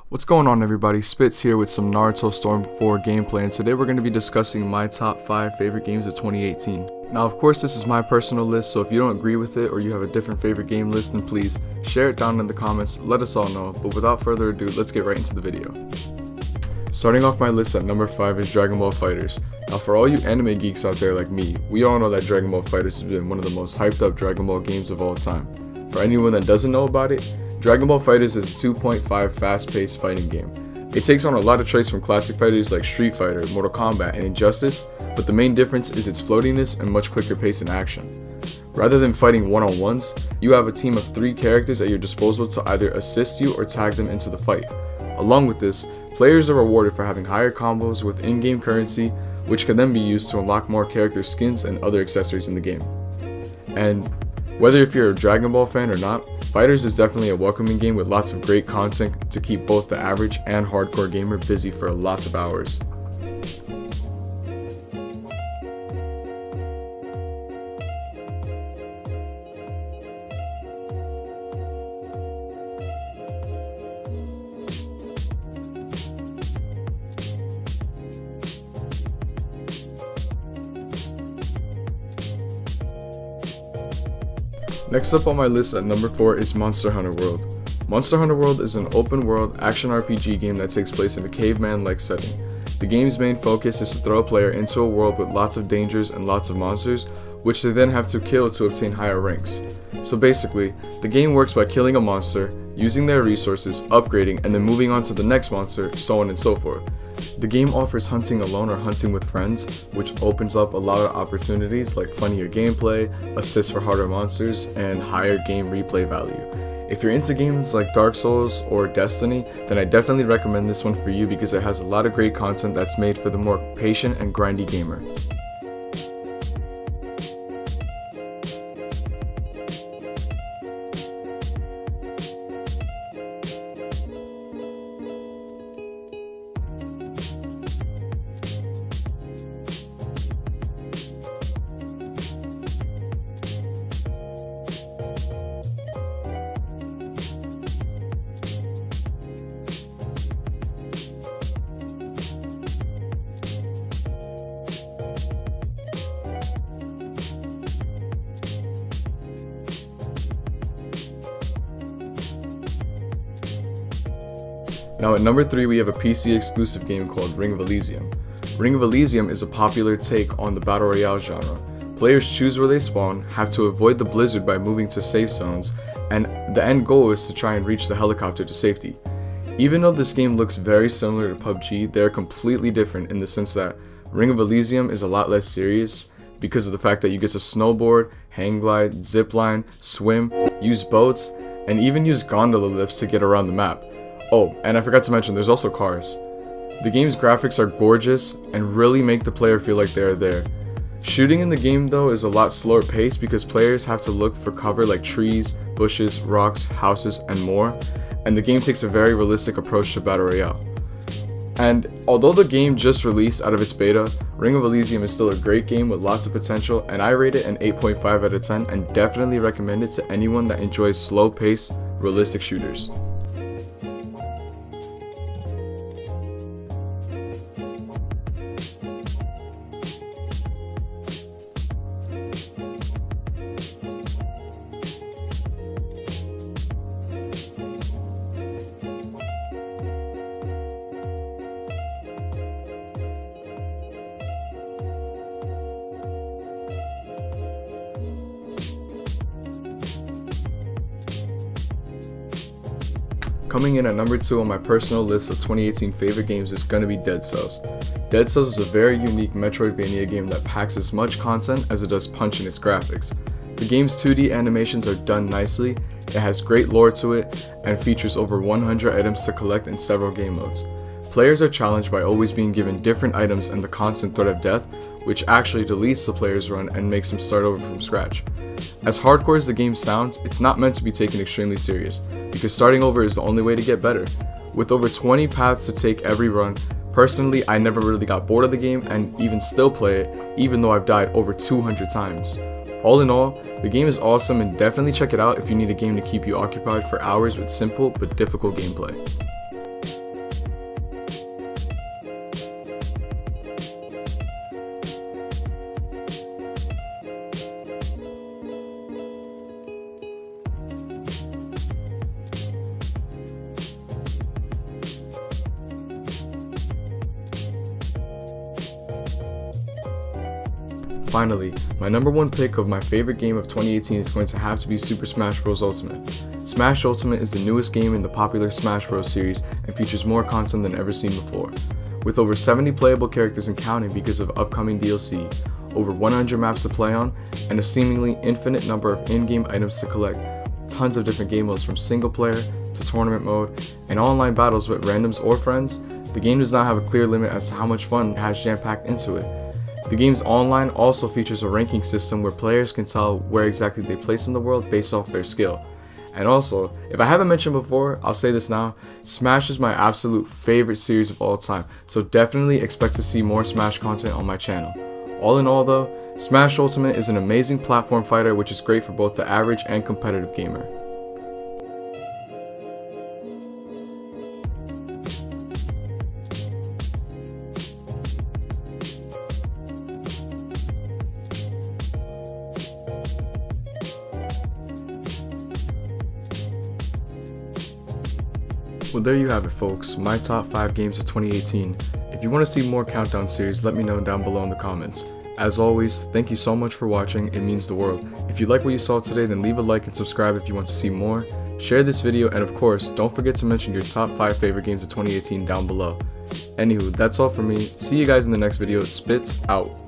What's going on, everybody? Spiitz here with some Naruto Storm 4 gameplay, and today we're going to be discussing my top 5 favorite games of 2018. Now, of course, this is my personal list, so if you don't agree with it or you have a different favorite game list, then please share it down in the comments, let us all know. But without further ado, let's get right into the video. Starting off my list at number 5 is Dragon Ball FighterZ. Now, for all you anime geeks out there like me, we all know that Dragon Ball FighterZ has been one of the most hyped up Dragon Ball games of all time. For anyone that doesn't know about it, Dragon Ball FighterZ is a 2.5 fast-paced fighting game. It takes on a lot of traits from classic fighters like Street Fighter, Mortal Kombat, and Injustice, but the main difference is its floatiness and much quicker pace in action. Rather than fighting one-on-ones, you have a team of 3 characters at your disposal to either assist you or tag them into the fight. Along with this, players are rewarded for having higher combos with in-game currency, which can then be used to unlock more character skins and other accessories in the game. And whether if you're a Dragon Ball fan or not, FighterZ is definitely a welcoming game with lots of great content to keep both the average and hardcore gamer busy for lots of hours. Next up on my list at number 4 is Monster Hunter World. Monster Hunter World is an open-world action RPG game that takes place in a caveman-like setting. The game's main focus is to throw a player into a world with lots of dangers and lots of monsters, which they then have to kill to obtain higher ranks. So basically, the game works by killing a monster, using their resources, upgrading, and then moving on to the next monster, so on and so forth. The game offers hunting alone or hunting with friends, which opens up a lot of opportunities like funnier gameplay, assists for harder monsters, and higher game replay value. If you're into games like Dark Souls or Destiny, then I definitely recommend this one for you because it has a lot of great content that's made for the more patient and grindy gamer. Now at number 3 we have a PC exclusive game called Ring of Elysium. Ring of Elysium is a popular take on the Battle Royale genre. Players choose where they spawn, have to avoid the blizzard by moving to safe zones, and the end goal is to try and reach the helicopter to safety. Even though this game looks very similar to PUBG, they are completely different in the sense that Ring of Elysium is a lot less serious because of the fact that you get to snowboard, hang glide, zipline, swim, use boats, and even use gondola lifts to get around the map. Oh, and I forgot to mention, there's also cars. The game's graphics are gorgeous and really make the player feel like they are there. Shooting in the game though is a lot slower paced because players have to look for cover like trees, bushes, rocks, houses, and more, and the game takes a very realistic approach to Battle Royale. And although the game just released out of its beta, Ring of Elysium is still a great game with lots of potential, and I rate it an 8.5 out of 10 and definitely recommend it to anyone that enjoys slow-paced, realistic shooters. Coming in at number 2 on my personal list of 2018 favorite games is going to be Dead Cells. Dead Cells is a very unique Metroidvania game that packs as much content as it does punch in its graphics. The game's 2D animations are done nicely, it has great lore to it, and features over 100 items to collect in several game modes. Players are challenged by always being given different items and the constant threat of death, which actually deletes the player's run and makes them start over from scratch. As hardcore as the game sounds, it's not meant to be taken extremely serious, because starting over is the only way to get better. With over 20 paths to take every run, personally I never really got bored of the game and even still play it, even though I've died over 200 times. All in all, the game is awesome and definitely check it out if you need a game to keep you occupied for hours with simple but difficult gameplay. finally, my number one pick of my favorite game of 2018 is going to have to be Super Smash Bros. Ultimate. Smash Ultimate is the newest game in the popular Smash Bros. Series and features more content than ever seen before. With over 70 playable characters and counting because of upcoming DLC, over 100 maps to play on, and a seemingly infinite number of in-game items to collect, tons of different game modes from single player to tournament mode, and online battles with randoms or friends, the game does not have a clear limit as to how much fun it has jam-packed into it. The game's online also features a ranking system where players can tell where exactly they place in the world based off their skill. And also, if I haven't mentioned before, I'll say this now, Smash is my absolute favorite series of all time, so definitely expect to see more Smash content on my channel. All in all though, Smash Ultimate is an amazing platform fighter which is great for both the average and competitive gamer. Well, there you have it folks, my top 5 games of 2018. If you want to see more countdown series, let me know down below in the comments. As always, thank you so much for watching, it means the world. If you like what you saw today, then leave a like and subscribe if you want to see more. Share this video, and of course, don't forget to mention your top 5 favorite games of 2018 down below. Anywho, that's all for me. See you guys in the next video. Spiitz out.